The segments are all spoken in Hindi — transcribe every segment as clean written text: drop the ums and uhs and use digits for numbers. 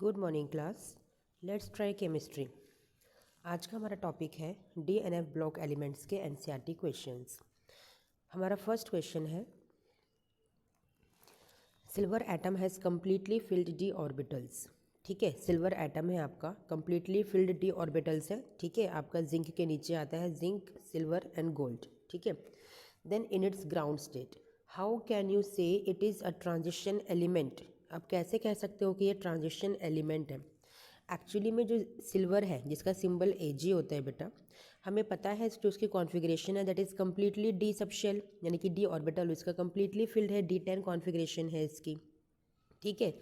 Good morning class. Let's try chemistry. आज का हमारा टॉपिक है डीएनएफ ब्लॉक एलिमेंट्स के एनसीईआरटी क्वेश्चंस। हमारा फर्स्ट क्वेश्चन है, silver atom has completely filled D orbitals. ठीक है, सिल्वर एटम है आपका, कम्प्लीटली फिल्ड डी ऑर्बिटल्स है। ठीक है, आपका जिंक के नीचे आता है जिंक, सिल्वर एंड गोल्ड। ठीक है, then in its ground state how can you say it is a transition element. आप कैसे कह सकते हो कि ये ट्रांजिशन एलिमेंट है। एक्चुअली में जो सिल्वर है जिसका सिंबल Ag होता है बेटा, हमें पता है जो उसकी कॉन्फ़िगरेशन है that is completely D subshell, यानी कि डी ऑर्बिटल उसका कम्प्लीटली फिल्ड है, D10 कॉन्फ़िगरेशन है इसकी। ठीक है,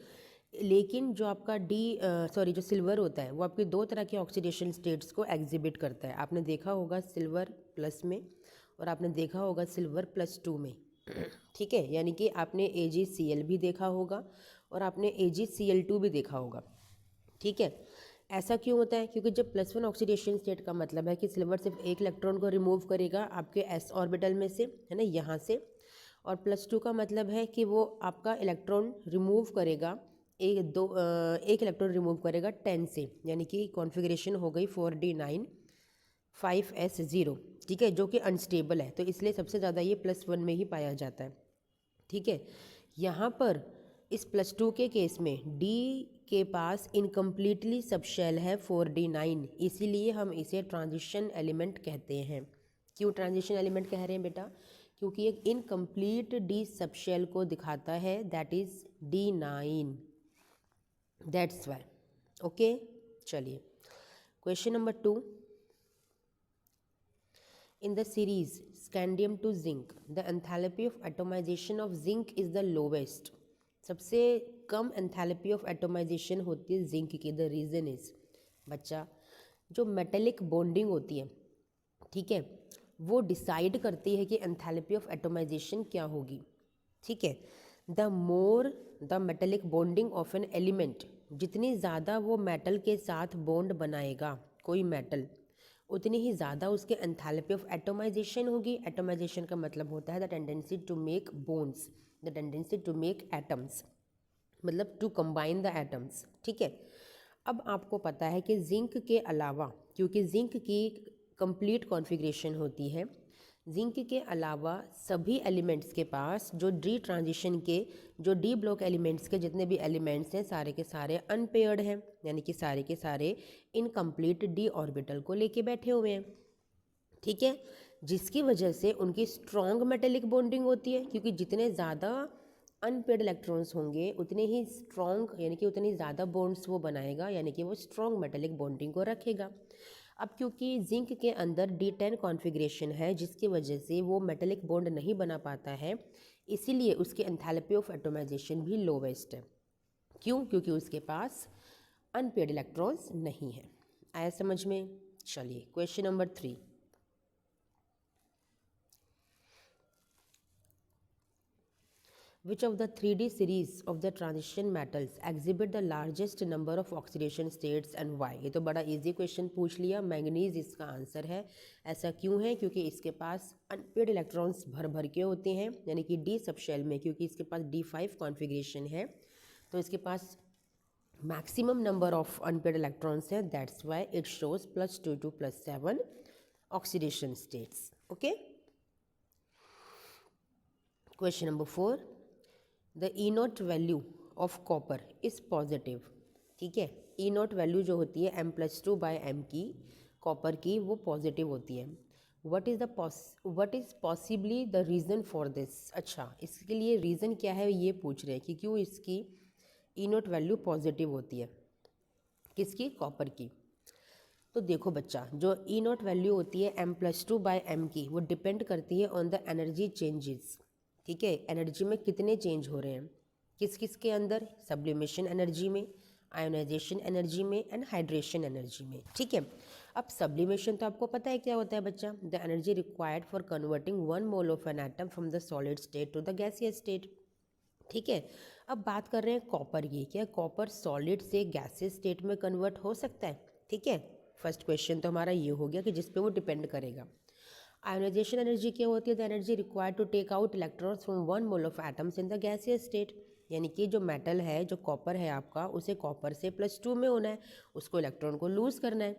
लेकिन जो आपका जो सिल्वर होता है वो आपके दो तरह के ऑक्सीडेशन स्टेट्स को एग्जिबिट करता है। आपने देखा होगा सिल्वर प्लस में और आपने देखा होगा सिल्वर +2 में। ठीक है, यानी कि आपने AgCl भी देखा होगा और आपने AgCl2 भी देखा होगा। ठीक है, ऐसा क्यों होता है? क्योंकि जब +1 ऑक्सीडेशन स्टेट का मतलब है कि सिल्वर सिर्फ एक इलेक्ट्रॉन को रिमूव करेगा आपके s ऑर्बिटल में से, है ना, यहाँ से, और +2 का मतलब है कि वो आपका इलेक्ट्रॉन रिमूव करेगा एक इलेक्ट्रॉन रिमूव करेगा 10 से, यानी कि कॉन्फ़िगरेशन हो गई 4d9 5s0। ठीक है, जो कि अनस्टेबल है, तो इसलिए सबसे ज़्यादा ये +1 में ही पाया जाता है। ठीक है, यहाँ पर इस +2 के केस में D के पास इनकम्प्लीटली सबशेल है 4d9, इसीलिए हम इसे ट्रांजिशन एलिमेंट कहते हैं। क्यों ट्रांजिशन एलिमेंट कह रहे हैं बेटा? क्योंकि एक इनकम्प्लीट D सबशेल को दिखाता है, that is D9, that's why. Okay, चलिए question number 2। In the series scandium to zinc, the enthalpy of atomization of zinc is the lowest. सबसे कम एंथैल्पी ऑफ एटोमाइजेशन होती है जिंक की। द रीज़न इज बच्चा, जो मेटेलिक बॉन्डिंग होती है, ठीक है, वो डिसाइड करती है कि एंथैल्पी ऑफ एटोमाइजेशन क्या होगी। ठीक है, the more the metallic bonding of an element, जितनी ज़्यादा वो मेटल के साथ बॉन्ड बनाएगा कोई मेटल, उतनी ही ज़्यादा उसके एंथैल्पी ऑफ एटोमाइजेशन होगी। एटोमाइजेशन का मतलब होता है the tendency to make bonds, the tendency to make atoms, मतलब टू कंबाइन द एटम्स। ठीक है, अब आपको पता है कि जिंक के अलावा, क्योंकि जिंक की कंप्लीट कॉन्फ़िगरेशन होती है, जिंक के अलावा सभी एलिमेंट्स के पास जो डी ट्रांजिशन के, जो डी ब्लॉक एलिमेंट्स के जितने भी एलिमेंट्स हैं सारे के सारे अनपेयर्ड हैं, यानी कि सारे के सारे इनकम्प्लीट डी ऑर्बिटल को लेके बैठे हुए हैं। ठीक है, जिसकी वजह से उनकी स्ट्रॉन्ग मेटेलिक बॉन्डिंग होती है, क्योंकि जितने ज़्यादा अनपेयर्ड इलेक्ट्रॉन्स होंगे उतने ही स्ट्रॉन्ग, यानी कि उतनी ज़्यादा बॉन्ड्स वो बनाएगा, यानी कि वो स्ट्रॉन्ग मेटेलिक बॉन्डिंग को रखेगा। अब क्योंकि जिंक के अंदर D10 कॉन्फ़िगरेशन है, जिसकी वजह से वो मेटेलिक बॉन्ड नहीं बना पाता है, इसीलिए उसकी एंथैल्पी ऑफ एटोमाइजेशन भी लोवेस्ट है। क्यों? क्योंकि उसके पास अनपेयर्ड इलेक्ट्रॉन्स नहीं है। आया समझ में? चलिए question number 3। Which of the 3D series of the transition metals exhibit the largest number of oxidation states and why? ये तो बड़ा इजी क्वेश्चन पूछ लिया। मैंगनीज इसका आंसर है। ऐसा क्यों है? क्योंकि इसके पास अनपेयर्ड इलेक्ट्रॉन्स भर भर के होते हैं, यानी कि डी सबशेल में, क्योंकि इसके पास D5 कॉन्फ़िगरेशन है, तो इसके पास maximum number of unpaired electrons है, that's why it shows +2 to +7 oxidation states. Okay, question number 4। The E naught value of copper is positive. ठीक है, ई नॉट वैल्यू जो होती है m+2/m की, कॉपर की, वो पॉजिटिव होती है। What is possibly the reason for this. अच्छा, इसके लिए रीज़न क्या है ये पूछ रहे हैं कि क्यों इसकी ई नॉट वैल्यू पॉजिटिव होती है, किसकी? कॉपर की। तो देखो बच्चा, जो ई नॉट वैल्यू होती है m+2/m की, वो डिपेंड करती है ऑन द एनर्जी चेंजेस। ठीक है, एनर्जी में कितने चेंज हो रहे हैं, किस किस के अंदर? सब्लिमेशन एनर्जी में, आयोनाइजेशन एनर्जी में एंड हाइड्रेशन एनर्जी में। ठीक है, अब सब्लिमेशन तो आपको पता है क्या होता है बच्चा? The energy required for converting 1 mole of an atom from the solid state to the gaseous state. ठीक है, अब बात कर रहे हैं कॉपर की। क्या कॉपर सॉलिड से गैसियस स्टेट में कन्वर्ट हो सकता है? ठीक है, फर्स्ट क्वेश्चन तो हमारा ये हो गया कि जिस पे वो डिपेंड करेगा। आयोनाइजेशन एनर्जी क्या होती है? The energy required to take out electrons from 1 mole of atoms in the gaseous state. यानी कि जो मेटल है, जो कॉपर है आपका, उसे कॉपर से +2 में होना है, उसको इलेक्ट्रॉन को लूज़ करना है।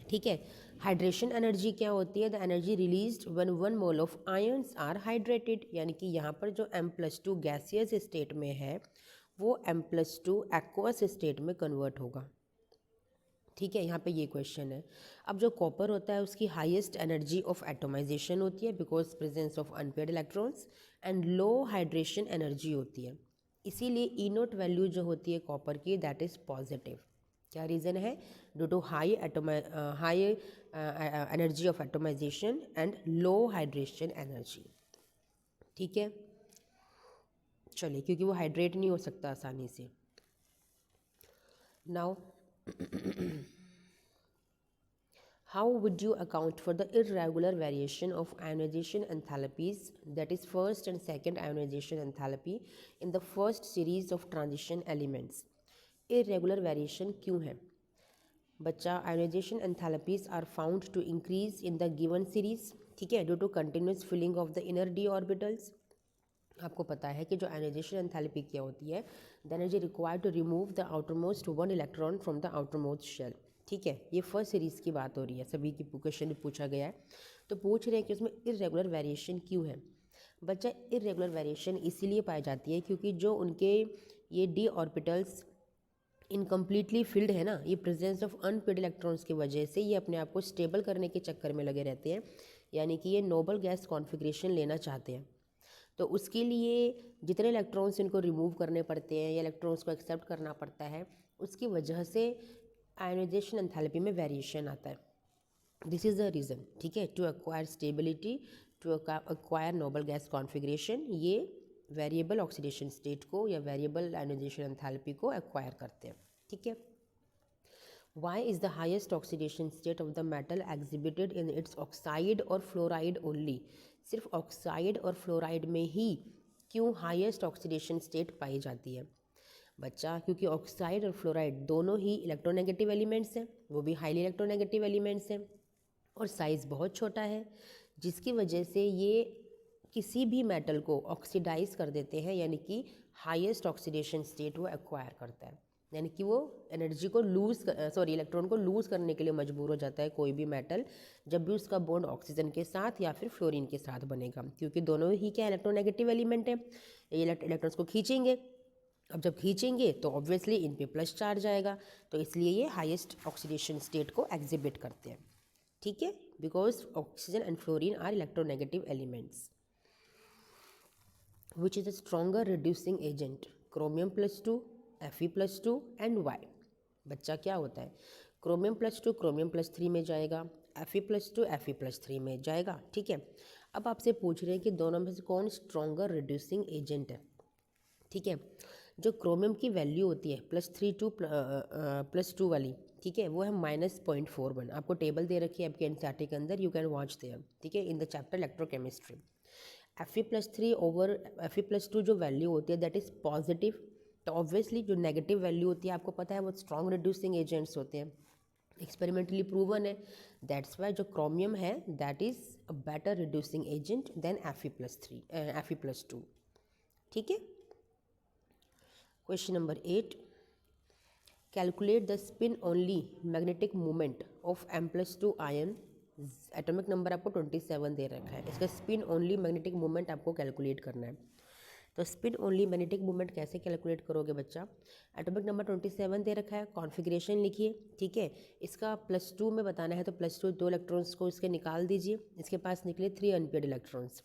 ठीक है। हाइड्रेशन एनर्जी क्या होती है? The energy released when 1 mole of ions are hydrated, यानी कि यहाँ पर जो M+2 गैसियस स्टेट में है वो M+2 एक्वस स्टेट में कन्वर्ट होगा। ठीक है, यहाँ पे ये क्वेश्चन है। अब जो कॉपर होता है उसकी हाईएस्ट एनर्जी ऑफ एटोमाइजेशन होती है because presence of unpaired electrons, and low hydration energy होती है। इसीलिए ई नोट वैल्यू जो होती है कॉपर की, दैट इज़ पॉजिटिव। क्या रीज़न है? Due to high energy of atomization and low hydration energy. ठीक है, चलिए, क्योंकि वो हाइड्रेट नहीं हो सकता आसानी से। Now how would you account for the irregular variation of ionization enthalpies, that is first and second ionization enthalpy in the first series of transition elements? irregular variation क्यों है बच्चा? ionization enthalpies are found to increase in the given series, ठीक है, due to continuous filling of the inner d orbitals। आपको पता है कि जो आयनाइजेशन एंथैल्पी क्या होती है, the energy required to remove the outermost 1 electron from the outermost shell. ठीक है, ये फर्स्ट सीरीज़ की बात हो रही है, सभी की क्वेश्चन पूछा गया है। तो पूछ रहे हैं कि उसमें इरेगुलर वेरिएशन क्यों है बच्चा? इरेगुलर वेरिएशन इसीलिए पाई जाती है क्योंकि जो उनके ये डी ऑर्बिटल्स इनकम्प्लीटली फिल्ड है ना, ये प्रेजेंस ऑफ अनपेयर्ड इलेक्ट्रॉन्स की वजह से ये अपने आप को स्टेबल करने के चक्कर में लगे रहते हैं, यानी कि ये नोबल गैस कॉन्फ़िगरेशन लेना चाहते हैं। तो उसके लिए जितने इलेक्ट्रॉन्स इनको रिमूव करने पड़ते हैं या इलेक्ट्रॉन्स को एक्सेप्ट करना पड़ता है, उसकी वजह से आयनाइजेशन एंथैल्पी में वेरिएशन आता है। This is the reason. ठीक है, to acquire stability, to acquire noble gas configuration, ये वेरिएबल ऑक्सीडेशन स्टेट को या वेरिएबल आयनाइजेशन एंथैल्पी को एक्वायर करते हैं। ठीक है। Why is the highest oxidation state of the metal exhibited in its oxide और fluoride only? सिर्फ ऑक्साइड और फ्लोराइड में ही क्यों हाईएस्ट ऑक्सीडेशन स्टेट पाई जाती है बच्चा? क्योंकि ऑक्साइड और फ्लोराइड दोनों ही इलेक्ट्रोनेगेटिव एलिमेंट्स हैं, वो भी हाईली इलेक्ट्रोनेगेटिव एलिमेंट्स हैं, और साइज़ बहुत छोटा है, जिसकी वजह से ये किसी भी मेटल को ऑक्सीडाइज कर देते हैं, यानी कि हाईएस्ट ऑक्सीडेशन स्टेट वो एक्वायर करता है, यानी कि वो एनर्जी को इलेक्ट्रॉन को लूज़ करने के लिए मजबूर हो जाता है कोई भी मेटल, जब भी उसका बॉन्ड ऑक्सीजन के साथ या फिर फ्लोरीन के साथ बनेगा, क्योंकि दोनों ही क्या इलेक्ट्रोनेगेटिव एलिमेंट है, ये इलेक्ट्रॉन्स को खींचेंगे। अब जब खींचेंगे तो ऑब्वियसली इन पे प्लस चार्ज आएगा, तो इसलिए ये हाईएस्ट ऑक्सीडेशन स्टेट को एग्जिबिट करते हैं। ठीक है, because oxygen and fluorine are electronegative elements. Which is a stronger reducing agent? Chromium +2, Fe+2 and Y। बच्चा क्या होता है? क्रोमियम +2 क्रोमियम +3 में जाएगा, Fe+2 Fe+3 में जाएगा। ठीक है, अब आपसे पूछ रहे हैं कि दोनों में से कौन स्ट्रॉन्गर रिड्यूसिंग एजेंट है। ठीक है, जो क्रोमियम की वैल्यू होती है +3 टू +2 वाली, ठीक है, वो है -0.41। आपको टेबल दे रखी है आपके एनसीईआरटी के अंदर, यू कैन वॉच देयर। ठीक है, in the chapter electrochemistry. Fe+3 over Fe+2 जो वैल्यू होती है दैट इज़ पॉजिटिव, तो ऑब्वियसली जो नेगेटिव वैल्यू होती है आपको पता है वो स्ट्रॉन्ग रिड्यूसिंग एजेंट्स होते हैं, एक्सपेरिमेंटली प्रूवन है। दैट्स वाई जो क्रोमियम है that is a better reducing agent than Fe+2। ठीक है। Question number 8, calculate the spin only magnetic moment of M+2 ion. Atomic number आपको 27 दे रखा है, इसका स्पिन ओनली मैग्नेटिक मोमेंट आपको कैलकुलेट करना है। तो स्पिन ओनली मैग्नेटिक मोमेंट कैसे कैलकुलेट करोगे बच्चा? एटॉमिक नंबर 27 दे रखा है, कॉन्फ़िगरेशन लिखिए। ठीक है, इसका +2 में बताना है तो +2 2 इलेक्ट्रॉन्स को इसके निकाल दीजिए, इसके पास निकले 3 अनपेयर्ड इलेक्ट्रॉन्स।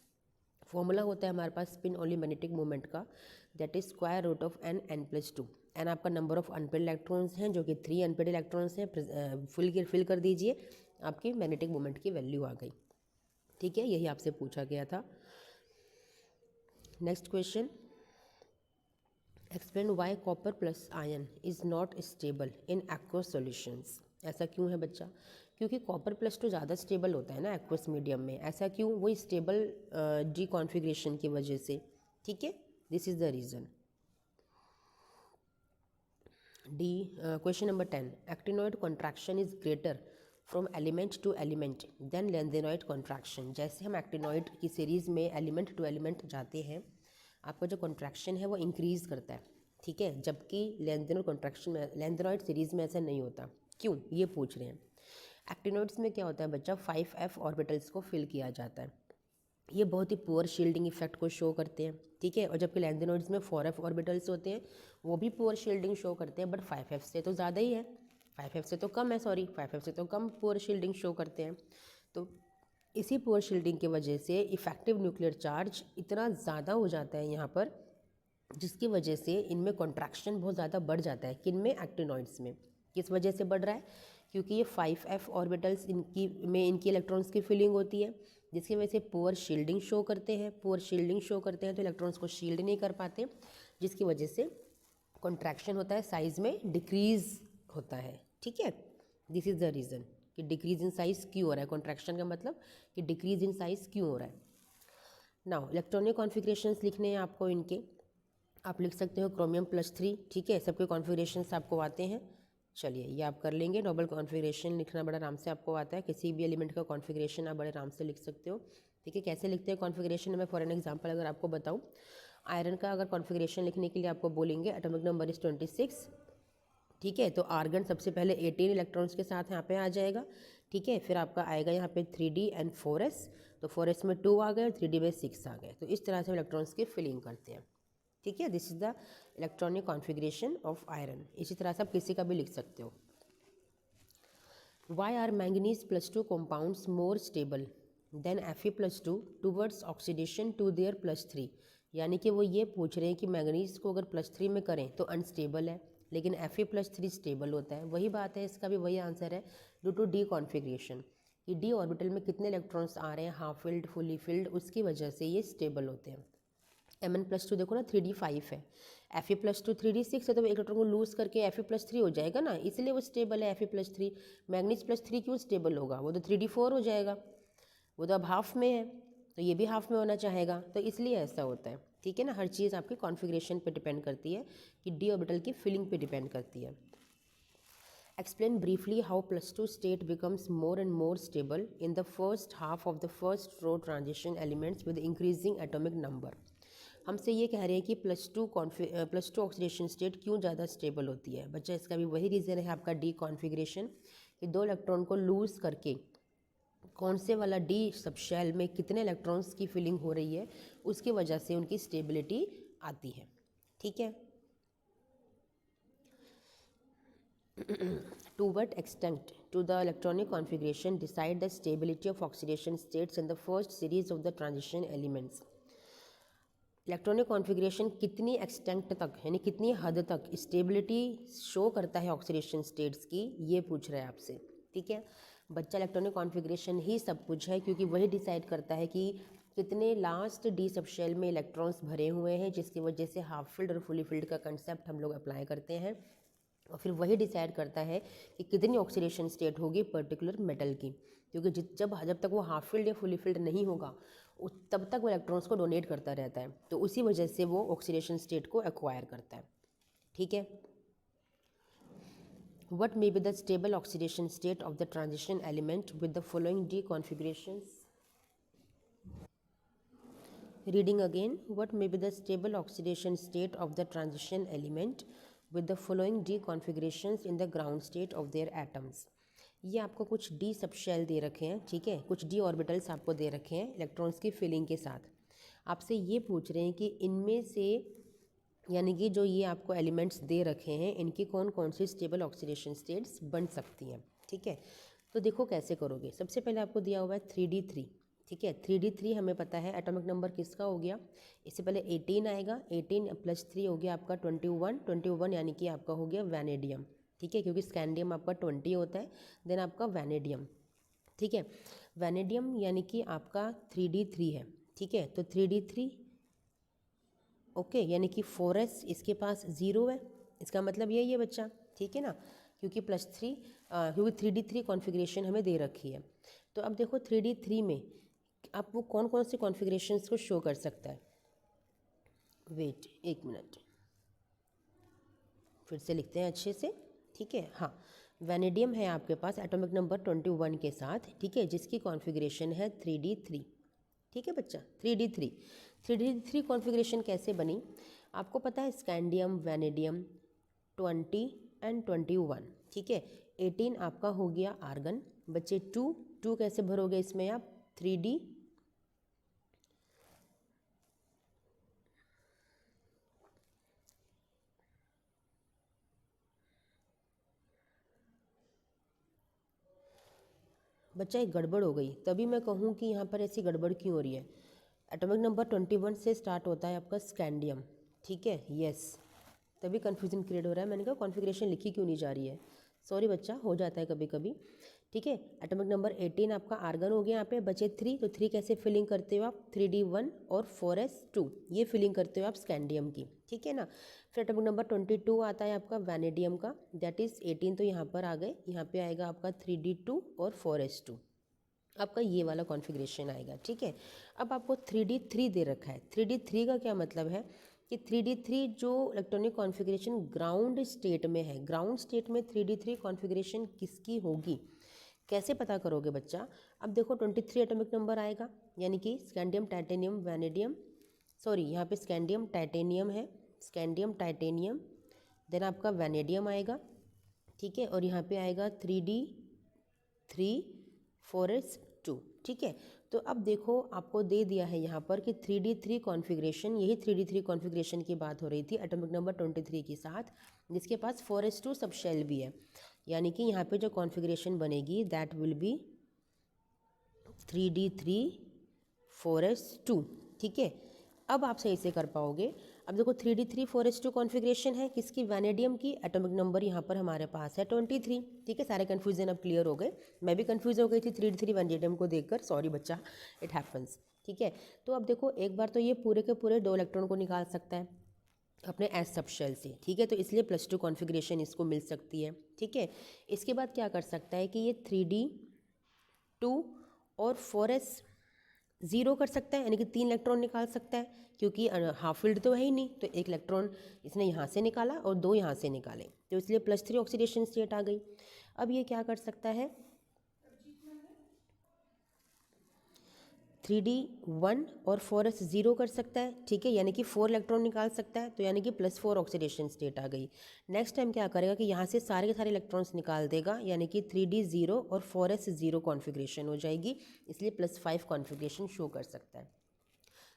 फॉर्मूला होता है हमारे पास स्पिन ओनली मैग्नेटिक मोमेंट का, that is √of n+2। N आपका नंबर ऑफ अनपेयर्ड इलेक्ट्रॉन्स हैं जो कि 3 अनपेयर्ड इलेक्ट्रॉन्स हैं, फिल कर दीजिए, आपकी मैग्नेटिक मोमेंट की वैल्यू आ गई। ठीक है, यही आपसे पूछा गया था। Next question, explain why copper plus ion is not stable in aqueous solutions. ऐसा क्यों है बच्चा? क्योंकि कॉपर +2 ज़्यादा स्टेबल होता है ना एक्वस मीडियम में। ऐसा क्यों? वो स्टेबल डी कॉन्फ़िगरेशन की वजह से। ठीक है, this is the reason. D question number 10, actinoid contraction is greater from element to element than lanthanoid contraction. जैसे हम एक्टिनोइड की सीरीज़ में एलिमेंट टू एलिमेंट जाते हैं आपका जो कॉन्ट्रैक्शन है वो इंक्रीज़ करता है, ठीक है, जबकि लेंथेनॉइड कॉन्ट्रैक्शन में, लेंथेनॉइड सीरीज़ में ऐसा नहीं होता। क्यों, ये पूछ रहे हैं। एक्टिनोइड्स में क्या होता है बच्चा, 5f ऑर्बिटल्स को फिल किया जाता है, ये बहुत ही पुअर शील्डिंग इफेक्ट को शो करते हैं, ठीक है। और जबकि लैंथेनॉइड्स में 4f ऑर्बिटल्स होते हैं, वो भी पुअर शील्डिंग शो करते हैं, बट 5f से तो ज़्यादा ही है, 5f से तो कम है, सॉरी 5f से तो कम पुअर शील्डिंग शो करते हैं। तो इसी पुअर शील्डिंग की वजह से इफेक्टिव न्यूक्लियर चार्ज इतना ज़्यादा हो जाता है यहाँ पर, जिसकी वजह से इनमें कॉन्ट्रैक्शन बहुत ज़्यादा बढ़ जाता है। किन में, एक्टिनॉइड्स में। किस वजह से बढ़ रहा है, क्योंकि ये 5f ऑर्बिटल्स इनकी इलेक्ट्रॉन्स की फिलिंग होती है, जिसकी वजह से पुअर शील्डिंग शो करते हैं। पुअर शील्डिंग शो करते हैं तो इलेक्ट्रॉन्स को शील्ड नहीं कर पाते, जिसकी वजह से कॉन्ट्रैक्शन होता है, साइज़ में डिक्रीज़ होता है, ठीक है। दिस इज़ द रीज़न कि डिक्रीज़ इन साइज़ क्यों हो रहा है, कॉन्ट्रैक्शन का मतलब कि डिक्रीज़ इन साइज़ क्यों हो रहा है। नाउ इलेक्ट्रॉनिक कॉन्फ़िगरेशंस लिखने हैं आपको इनके, आप लिख सकते हो क्रोमियम +3, ठीक है, सबके कॉन्फ़िगरेशंस आपको आते हैं। चलिए ये आप कर लेंगे। नोबल कॉन्फ़िगरेशन लिखना बड़ा आराम से आपको आता है, किसी भी एलिमेंट का कॉन्फ़िगरेशन आप बड़े आराम से लिख सकते हो, ठीक है। कैसे लिखते हैं कॉन्फ़िगरेशन, मैं फॉर एन एग्जांपल अगर आपको बताऊं, आयरन का अगर कॉन्फ़िगरेशन लिखने के लिए आपको बोलेंगे एटॉमिक नंबर इज़ 26, ठीक है, तो आर्गन सबसे पहले 18 इलेक्ट्रॉन्स के साथ यहाँ पे आ जाएगा, ठीक है। फिर आपका आएगा यहाँ पे 3d एंड 4s, तो 4s में 2 आ गए और 3d में 6 आ गए। तो इस तरह से इलेक्ट्रॉन्स की फिलिंग करते हैं, ठीक है। This is the electronic configuration of iron. इसी तरह से आप किसी का भी लिख सकते हो। Why are manganese +2 compounds more stable than Fe+2 towards oxidation to their +3, यानी कि वो ये पूछ रहे हैं कि मैंगनीज को अगर +3 में करें तो अनस्टेबल है, लेकिन Fe+3 स्टेबल होता है। वही बात है, इसका भी वही आंसर है, ड्यू टू डी कॉन्फ़िगरेशन, कि डी ऑर्बिटल में कितने इलेक्ट्रॉन्स आ रहे हैं, हाफ फिल्ड, फुली फिल्ड, उसकी वजह से ये स्टेबल होते हैं। Mn+2 देखो ना 3d5 है, Fe+2 3d6 है, तो एक इलेक्ट्रॉन को लूज करके Fe+3 हो जाएगा ना, इसलिए वो स्टेबल है Fe+3। मैग्नीज +3 क्यों स्टेबल होगा, वो तो 3d4 हो जाएगा, वो तो अब हाफ में है, तो ये भी हाफ में होना चाहेगा, तो इसलिए ऐसा होता है, ठीक है ना। हर चीज़ आपकी कॉन्फ़िगरेशन पे डिपेंड करती है, कि डी ऑर्बिटल की फिलिंग पे डिपेंड करती है। Explain briefly how +2 state becomes more and more stable in the first half of the first row transition elements with increasing atomic number। हमसे ये कह रहे हैं कि +2 ऑक्सीडेशन स्टेट क्यों ज़्यादा स्टेबल होती है बच्चा। इसका भी वही रीज़न है आपका डी कॉन्फ़िगरेशन, कि दो इलेक्ट्रॉन को लूज़ करके कौन से वाला डी सब शेल में कितने इलेक्ट्रॉन्स की फिलिंग हो रही है, उसकी वजह से उनकी स्टेबिलिटी आती है, ठीक है। To what extent to the electronic configuration decide the stability of oxidation states in the first series of the transition elements। Electronic configuration कितनी एक्सटेंट तक, यानी कितनी हद तक स्टेबिलिटी शो करता है ऑक्सीडेशन स्टेट्स की, ये पूछ रहा है आपसे, ठीक है बच्चा। इलेक्ट्रॉनिक कॉन्फ़िगरेशन ही सब कुछ है, क्योंकि वही डिसाइड करता है कि कितने लास्ट डी सब शेल में इलेक्ट्रॉन्स भरे हुए हैं, जिसकी वजह से हाफ फिल्ड और फुली फिल्ड का कंसेप्ट हम लोग अप्लाई करते हैं। और फिर वही डिसाइड करता है कि कितनी ऑक्सीडेशन स्टेट होगी पर्टिकुलर मेटल की, क्योंकि जब तक वो हाफ फिल्ड या फुली फिल्ड नहीं होगा तब तक वो इलेक्ट्रॉन्स को डोनेट करता रहता है, तो उसी वजह से वो ऑक्सीडेशन स्टेट को एक्वायर करता है, ठीक है। What may be the stable oxidation state of the transition element with the following D configurations. Reading again, what may be the stable oxidation state of the transition element with the following d configurations in the ground state of their atoms। ये आपको कुछ डी सब शेल दे रखे हैं, ठीक है, कुछ डी ऑर्बिटल्स आपको दे रखे हैं इलेक्ट्रॉन्स की फिलिंग के साथ। आपसे ये पूछ रहे हैं कि इनमें से, यानी कि जो ये आपको एलिमेंट्स दे रखे हैं, इनकी कौन कौन सी स्टेबल ऑक्सीडेशन स्टेट्स बन सकती हैं, ठीक है। तो देखो कैसे करोगे। सबसे पहले आपको दिया हुआ है 3d3, ठीक है। 3d3 हमें पता है एटॉमिक नंबर किसका हो गया, इससे पहले 18 आएगा, 18 + 3 हो गया आपका 21 यानी कि आपका हो गया वैनेडियम, ठीक है, क्योंकि स्कैंडियम आपका 20 होता है, देन आपका वैनेडियम, ठीक है। वैनेडियम यानी कि आपका 3d3 है, ठीक है, तो 3d3 ओके, यानी कि 4s इसके पास 0 है, इसका मतलब यही है बच्चा, ठीक है ना, क्योंकि +3 क्योंकि 3d3 कॉन्फ़िगरेशन हमें दे रखी है। तो अब देखो 3d3 में आप वो कौन कौन से कॉन्फ़िगरेशंस को शो कर सकता है। वेट एक मिनट, फिर से लिखते हैं अच्छे से, ठीक है। हाँ, वैनेडियम है आपके पास एटॉमिक नंबर 21 के साथ, ठीक है, जिसकी कॉन्फ़िगरेशन है 3d3, ठीक है बच्चा। 3D3 कॉन्फ़िगरेशन कैसे बनी? आपको पता है स्कैंडियम, वैनेडियम 20 एंड 21, ठीक है। 18 आपका हो गया आर्गन, बच्चे 2 कैसे भरोगे इसमें आप? 3D बच्चा एक गड़बड़ हो गई, तभी मैं कहूँ कि यहाँ पर ऐसी गड़बड़ क्यों हो रही है। एटॉमिक नंबर 21 से स्टार्ट होता है आपका स्कैंडियम, ठीक है, यस, तभी कन्फ्यूजन क्रिएट हो रहा है। मैंने कहा कॉन्फ़िगरेशन लिखी क्यों नहीं जा रही है, सॉरी बच्चा, हो जाता है कभी कभी, ठीक है। एटॉमिक नंबर 18 आपका आर्गन हो गया, यहाँ पे बचे 3, तो 3 कैसे फिलिंग करते हो आप? 3D1 और 4s2, ये फिलिंग करते हो आप स्कैंडियम की, ठीक है ना। फिर एटॉमिक नंबर 22 आता है आपका वैनेडियम का, दैट इज़ 18, तो यहाँ पर आ गए, यहाँ पे आएगा आपका 3D2 और 4s2, आपका ये वाला कॉन्फ़िगरेशन आएगा, ठीक है। अब आपको 3D3 दे रखा है। 3D3 का क्या मतलब है कि 3D3 जो इलेक्ट्रॉनिक कॉन्फ़िगरेशन ग्राउंड स्टेट में है, ग्राउंड स्टेट में 3D3 कॉन्फ़िगरेशन किसकी होगी, कैसे पता करोगे बच्चा? अब देखो 23 एटॉमिक नंबर आएगा, यानी कि स्कैंडियम, टाइटेनियम, वैनेडियम, सॉरी यहाँ पे स्कैंडियम टाइटेनियम है, स्कैंडियम टाइटेनियम, देन आपका वैनेडियम आएगा, ठीक है, और यहाँ पे आएगा 3D3 4s2, ठीक है। तो अब देखो आपको दे दिया है यहाँ पर कि 3D3 कॉन्फ़िगरेशन, यही 3D3 कॉन्फ़िगरेशन की बात हो रही थी एटॉमिक नंबर 23 के साथ, जिसके पास 4s2 सब शेल भी है, यानी कि यहाँ पे जो कॉन्फ़िगरेशन बनेगी that will be 3D3 4s2, ठीक है। अब आप सही से कर पाओगे। अब देखो 3D3 4s2 कॉन्फ़िगरेशन है किसकी? वैनेडियम की। एटॉमिक नंबर यहाँ पर हमारे पास है 23, ठीक है। सारे कन्फ्यूजन अब क्लियर हो गए, मैं भी कन्फ्यूज़ हो गई थी 3D3 वैनेडियम को देखकर, सॉरी बच्चा, इट हैपन्स, ठीक है। तो अब देखो एक बार तो ये पूरे के पूरे 2 इलेक्ट्रॉन को निकाल सकता है अपने एस सब शेल से, ठीक है, तो इसलिए +2 कॉन्फ़िगरेशन इसको मिल सकती है, ठीक है। इसके बाद क्या कर सकता है कि ये 3D2 और 4s0 कर सकता है, यानी कि 3 इलेक्ट्रॉन निकाल सकता है, क्योंकि हाफ फील्ड तो है ही नहीं, तो 1 इलेक्ट्रॉन इसने यहाँ से निकाला और 2 यहाँ से निकाले, तो इसलिए +3 ऑक्सीडेशन स्टेट आ गई। अब ये क्या कर सकता है? 3D1 और 4s0 कर सकता है, ठीक है, यानी कि 4 इलेक्ट्रॉन निकाल सकता है, तो यानी कि +4 ऑक्सीडेशन स्टेट आ गई। नेक्स्ट टाइम क्या करेगा कि यहाँ से सारे के सारे इलेक्ट्रॉन्स निकाल देगा, यानी कि 3D0 और 4s0 कॉन्फ़िगरेशन हो जाएगी, इसलिए +5 कॉन्फ़िगरेशन शो कर सकता है,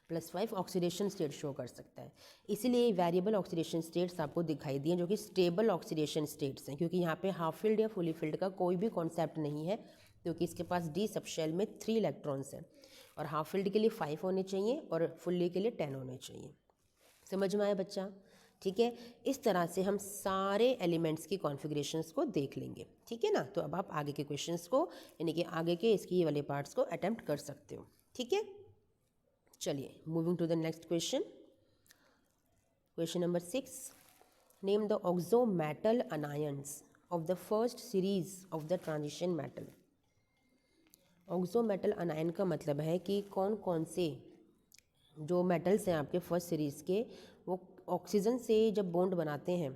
+5 ऑक्सीडेशन स्टेट शो कर सकता है। इसीलिए वेरिएबल ऑक्सीडेशन स्टेट्स आपको दिखाई दिए, जो कि स्टेबल ऑक्सीडेशन स्टेट्स हैं, क्योंकि यहाँ पे हाफ फील्ड या फुली फील्ड का कोई भी कॉन्सेप्ट नहीं है, क्योंकि इसके पास डी सब शेल में 3 इलेक्ट्रॉन्स हैं, और हाफ फील्ड के लिए 5 होने चाहिए और फुल्ली के लिए 10 होने चाहिए। समझ में आया बच्चा? ठीक है, इस तरह से हम सारे एलिमेंट्स की कॉन्फ़िगरेशंस को देख लेंगे, ठीक है ना। तो अब आप आगे के क्वेश्चंस को, यानी कि आगे के इसकी ये वाले पार्ट्स को अटेम्प्ट कर सकते हो, ठीक है। चलिए moving to the next question. Question number 6, name the oxo metal anions of the first series of the transition metal. Oxo metal anion का मतलब है कि कौन कौन से जो मेटल्स हैं आपके फर्स्ट सीरीज़ के, वो ऑक्सीजन से जब बॉन्ड बनाते हैं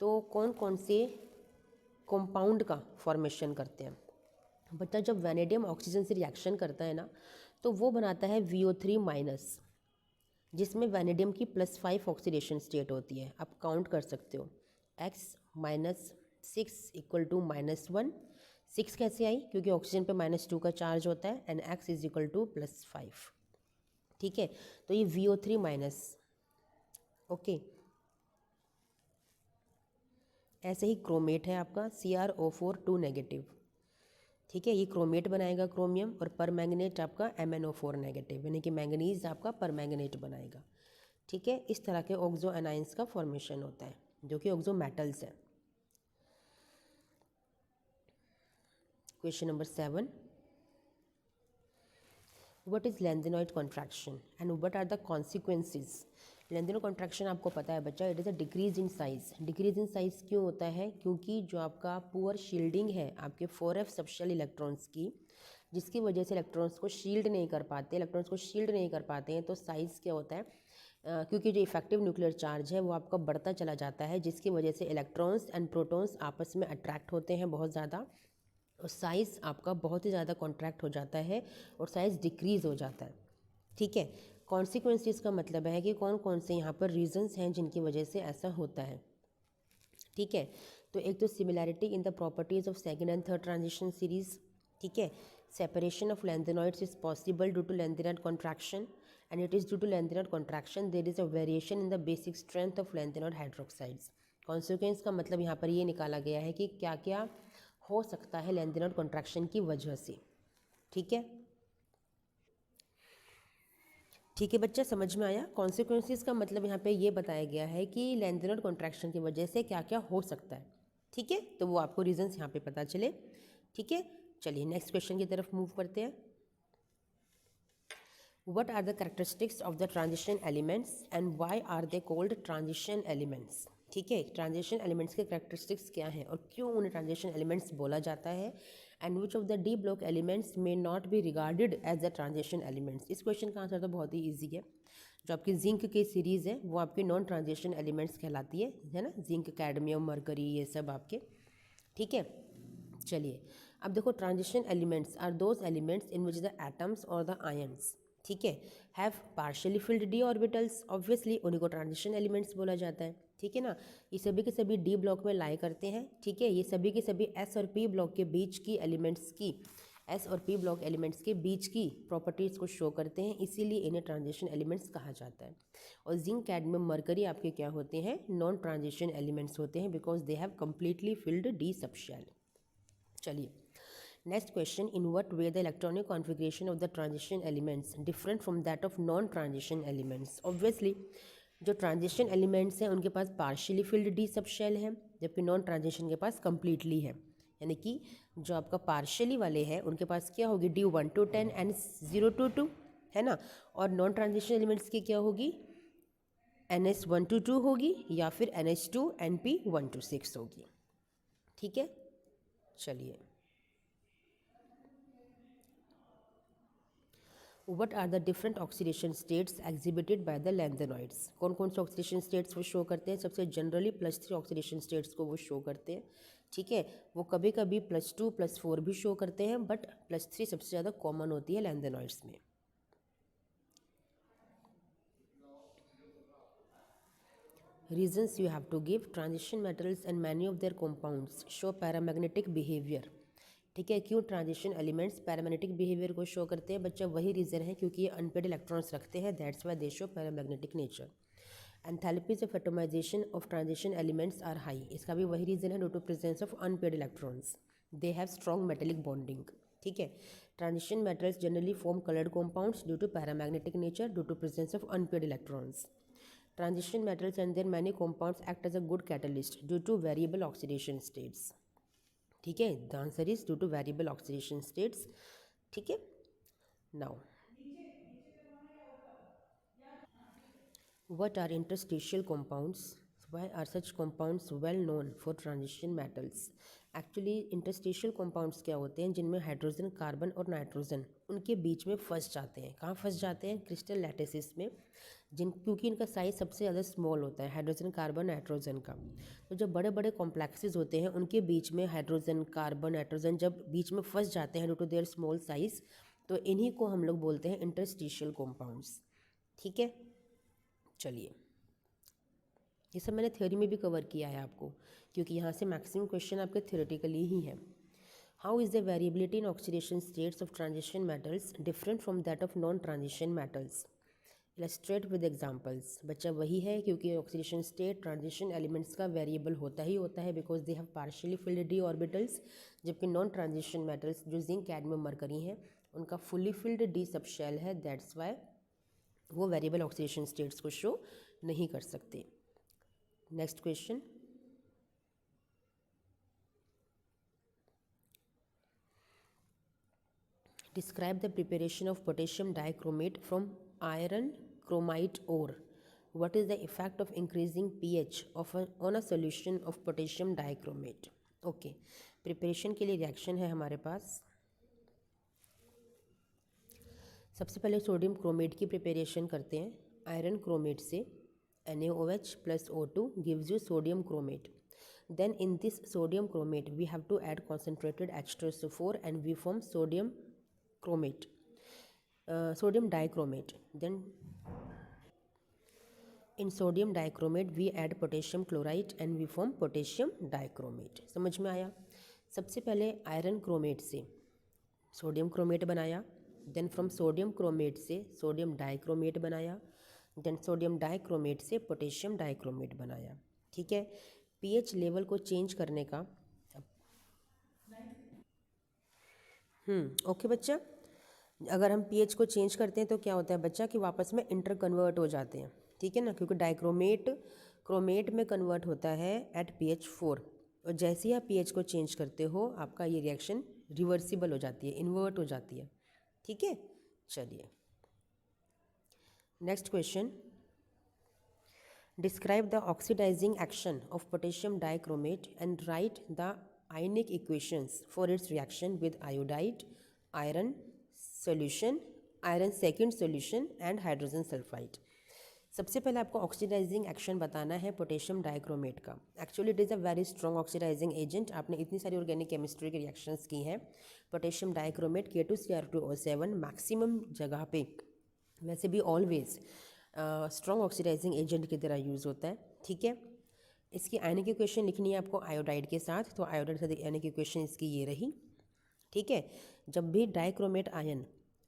तो कौन कौन से कंपाउंड का फॉर्मेशन करते हैं। बच्चा जब वैनेडियम ऑक्सीजन से रिएक्शन करता है ना, तो वो बनाता है VO3-, जिसमें वैनेडियम की +5 ऑक्सीडेशन स्टेट होती है। आप काउंट कर सकते हो, x - 6 = -1। 6 कैसे आई? क्योंकि ऑक्सीजन पे -2 का चार्ज होता है, एंड x = +5, ठीक है। तो ये VO3-, ओके। ऐसे ही क्रोमेट है आपका CrO4 2-, ठीक है, ये क्रोमेट बनाएगा क्रोमियम, और परमैंगनेट आपका MnO4-, यानी कि मैंगनीज आपका परमैंगनेट बनाएगा, ठीक है। इस तरह के ऑक्सो एनाइंस का फॉर्मेशन होता है, जो कि ऑक्सो मेटल्स है। Question number 7, what is lanthanoid contraction and what are the consequences. Lanthanoid contraction आपको पता है बच्चा, it is a decrease in size. Decrease in size क्यों होता है? क्योंकि जो आपका पुअर शील्डिंग है आपके 4f सबशेल इलेक्ट्रॉन्स की, जिसकी वजह से इलेक्ट्रॉन्स को शील्ड नहीं कर पाते, हैं, तो साइज़ क्या होता है, क्योंकि जो इफेक्टिव न्यूक्लियर चार्ज है वो आपका बढ़ता चला जाता है, जिसकी वजह से इलेक्ट्रॉन्स एंड प्रोटॉन्स आपस में अट्रैक्ट होते हैं बहुत ज़्यादा, और साइज़ आपका बहुत ही ज़्यादा कॉन्ट्रैक्ट हो जाता है और साइज़ डिक्रीज़ हो जाता है। ठीक है, कॉन्सिक्वेंसेस का मतलब है कि कौन कौन से यहाँ पर रीजंस हैं जिनकी वजह से ऐसा होता है। ठीक है, तो एक तो similarity in the properties of second and third transition series. ठीक है, separation of lanthanoids is possible due to lanthanoid contraction and it is due to lanthanoid contraction there is a variation in the basic strength of lanthanoid hydroxides. Consequence का मतलब यहाँ पर ये निकाला गया है कि क्या क्या हो सकता है लैंथेनॉइड कॉन्ट्रैक्शन की वजह से। ठीक है, ठीक है बच्चा, समझ में आया। कॉन्सिक्वेंसेस का मतलब यहाँ पे ये बताया गया है कि लैंथेनॉइड कॉन्ट्रैक्शन की वजह से क्या क्या हो सकता है। ठीक है, तो वो आपको रीजंस यहाँ पे पता चले। ठीक है, चलिए नेक्स्ट क्वेश्चन की तरफ मूव करते हैं। What are the characteristics of the transition elements and why are they called transition elements? ठीक है, ट्रांजिशन एलिमेंट्स के कैरेक्टरिस्टिक्स क्या हैं और क्यों उन्हें ट्रांजिशन एलिमेंट्स बोला जाता है, and which of the D block elements may not be regarded as the transition elements. इस क्वेश्चन का आंसर तो बहुत ही ईजी है। जो आपकी जिंक की सीरीज़ है वो आपकी नॉन ट्रांजिशन एलिमेंट्स कहलाती है ना, जिंक, कैडमियम, मरकरी, ये सब आपके। ठीक है, चलिए अब देखो, transition elements are those elements in which the atoms और द आयन्स, ठीक है, have partially filled D orbitals. Obviously उन्हीं को ट्रांजिशन एलिमेंट्स बोला जाता है। ठीक है ना, ये सभी के सभी डी ब्लॉक में लाई करते हैं। ठीक है, ये सभी के सभी एस और पी ब्लॉक के बीच की एलिमेंट्स की, एस और पी ब्लॉक एलिमेंट्स के बीच की प्रॉपर्टीज़ को शो करते हैं, इसीलिए इन्हें ट्रांजिशन एलिमेंट्स कहा जाता है। और जिंक, कैडमियम, मरकरी आपके क्या होते हैं, नॉन ट्रांजिशन एलिमेंट्स होते हैं, because they have completely filled D subshell. चलिए next question, in what way the electronic configuration of the transition elements different from that of non transition elements. Obviously जो ट्रांजिशन एलिमेंट्स हैं उनके पास partially filled D sub shell है, जबकि नॉन ट्रांजिशन के पास कम्प्लीटली है। यानी कि जो आपका पार्शियली वाले हैं उनके पास क्या होगी, डी 1 to 10 एंड 0 to 2, है ना। और नॉन ट्रांजिशन एलिमेंट्स की क्या होगी, NS 1 to 2 होगी या फिर NH2 NP 1 to 6 होगी। ठीक है, चलिए What are the different oxidation states exhibited by the lanthanoids? कौन कौन से ऑक्सीडेशन स्टेट्स वो शो करते हैं, सबसे जनरली +3 ऑक्सीडेशन स्टेट्स को वो शो करते हैं। ठीक है, वो कभी कभी +2 +4 भी शो करते हैं, बट +3 सबसे ज़्यादा कॉमन होती है लैंथेनॉइड्स में। Reasons you have to give, transition metals and many of their compounds show paramagnetic behavior। ठीक है, क्यों ट्रांजिशन एलिमेंट्स पैरामैग्नेटिक बिहेवियर को शो करते हैं बच्चा, वही रीज़न है क्योंकि ये अनपेड इलेक्ट्रॉन्स रखते हैं, that's why they show paramagnetic nature. Enthalpies of atomization of transition elements are high, इसका भी वही रीज़न है, due to presence of unpaid electrons, they have strong metallic bonding. ठीक है, transition metals generally form coloured compounds due to paramagnetic nature, due to presence of unpaid electrons. Transition metals and their many compounds act as a good catalyst due to variable oxidation states। ठीक है, the answer is due to variable oxidation states. ठीक है, now what are interstitial compounds, why are such compounds well known for transition metals. Actually interstitial compounds क्या होते हैं, जिनमें हाइड्रोजन, कार्बन और नाइट्रोजन उनके बीच में फंस जाते हैं। कहाँ फंस जाते हैं, क्रिस्टल लैटिसेस में, क्योंकि इनका साइज़ सबसे ज़्यादा स्मॉल होता है, हाइड्रोजन, कार्बन, नाइट्रोजन का। तो जब बड़े बड़े कॉम्प्लेक्सेस होते हैं उनके बीच में हाइड्रोजन, कार्बन, नाइट्रोजन जब बीच में फंस जाते हैं due to their small size, तो इन्हीं को हम लोग बोलते हैं इंटरस्टिशियल कॉम्पाउंड्स। ठीक है, चलिए ये सब मैंने थ्योरी में भी कवर किया है आपको, क्योंकि यहाँ से मैक्सिमम क्वेश्चन आपके थ्योरेटिकली ही है। How is the variability in oxidation states of transition metals different from that of non transition metals. Illustrate with examples. बच्चा वही है, क्योंकि ऑक्सीडेशन स्टेट ट्रांजिशन एलिमेंट्स का वेरिएबल होता ही होता है, because they have partially filled D orbitals, जबकि नॉन ट्रांजिशन मेटल्स जो जिंक, कैडमियम, मरकरी हैं उनका fully filled D sub shell है, दैट्स वाई वो वेरिएबल ऑक्सीडेशन स्टेट्स को शो नहीं कर सकते। Next question, describe the preparation of potassium dichromate from iron chromite ore. What is the effect of increasing pH on a solution of potassium dichromate? Okay, preparation के लिए रिएक्शन है हमारे पास। सबसे पहले सोडियम क्रोमेट की प्रिपरेशन करते हैं आयरन क्रोमेट से, NaOH + O2 gives you sodium chromate. Then in this sodium chromate, we have to add concentrated H2SO4 and we form sodium chromate, sodium dichromate. Then in sodium dichromate we add potassium chloride and we form potassium dichromate. समझ में आया? सबसे पहले आयरन क्रोमेट से सोडियम क्रोमेट बनाया, देन फ्रॉम सोडियम क्रोमेट से सोडियम डाइक्रोमेट बनाया, देन सोडियम डाइक्रोमेट से पोटेशियम डाइक्रोमेट बनाया। ठीक है, पीएच लेवल को चेंज करने का ओके बच्चा, अगर हम पीएच को चेंज करते हैं तो क्या होता है बच्चा कि वापस में इंटर कन्वर्ट हो जाते हैं। ठीक है ना, क्योंकि डाइक्रोमेट क्रोमेट में कन्वर्ट होता है एट pH 4 और जैसे ही आप pH को चेंज करते हो आपका ये रिएक्शन रिवर्सिबल हो जाती है, इन्वर्ट हो जाती है। ठीक है, चलिए next question, describe the oxidising action of potassium dichromate and write the ionic equations for its reaction with iodide, iron solution, iron second solution and hydrogen sulphide. सबसे पहले आपको ऑक्सीडाइजिंग एक्शन बताना है पोटेशियम डाइक्रोमेट का। Actually it is a very strong oxidising agent. आपने इतनी सारी ऑर्गेनिक केमिस्ट्री की रिएक्शंस की हैं। पोटेशियम डाइक्रोमेट K2Cr2O7 मैक्सिमम जगह पे वैसे भी ऑलवेज स्ट्रॉन्ग ऑक्सीडाइजिंग एजेंट की तरह यूज़ होता है। ठीक है, इसकी आयनिक इक्वेशन लिखनी है आपको आयोडाइड के साथ, तो आयोडाइड से आयनिक इक्वेशन इसकी ये रही। ठीक है, जब भी डाइक्रोमेट आयन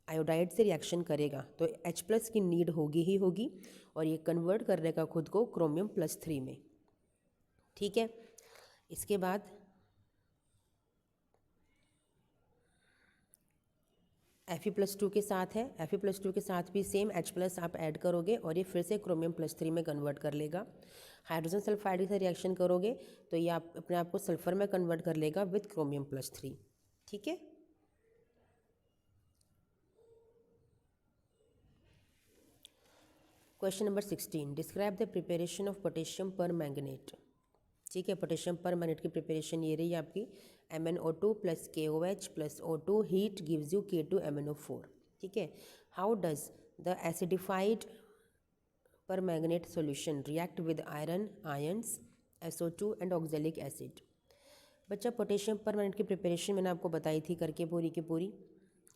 आयोडाइड से रिएक्शन करेगा तो H+ की नीड होगी ही होगी और ये कन्वर्ट करने का खुद को क्रोमियम+3 में। ठीक है, इसके बाद Fe+2 के साथ है, Fe+2 के साथ भी सेम H+ आप ऐड करोगे और ये फिर से क्रोमियम+3 में कन्वर्ट कर लेगा। हाइड्रोजन सल्फाइड से रिएक्शन करोगे तो ये आप अपने आप को सल्फर में कन्वर्ट कर लेगा विथ क्रोमियम+3। ठीक है, question number 16, describe the preparation of potassium पर मैंगनेट। ठीक है, पोटेशियम पर मैंगनेट की प्रिपरेशन ये रही आपकी MnO2 + KOH + O2 heat gives you K2MnO4। ठीक है, हाउ डज द एसिडिफाइड पर manganate solution react with iron ions SO2 and oxalic acid. बच्चा पोटेशियम पर मैंगनेट की प्रिपरेशन मैंने आपको बताई थी करके पूरी की पूरी।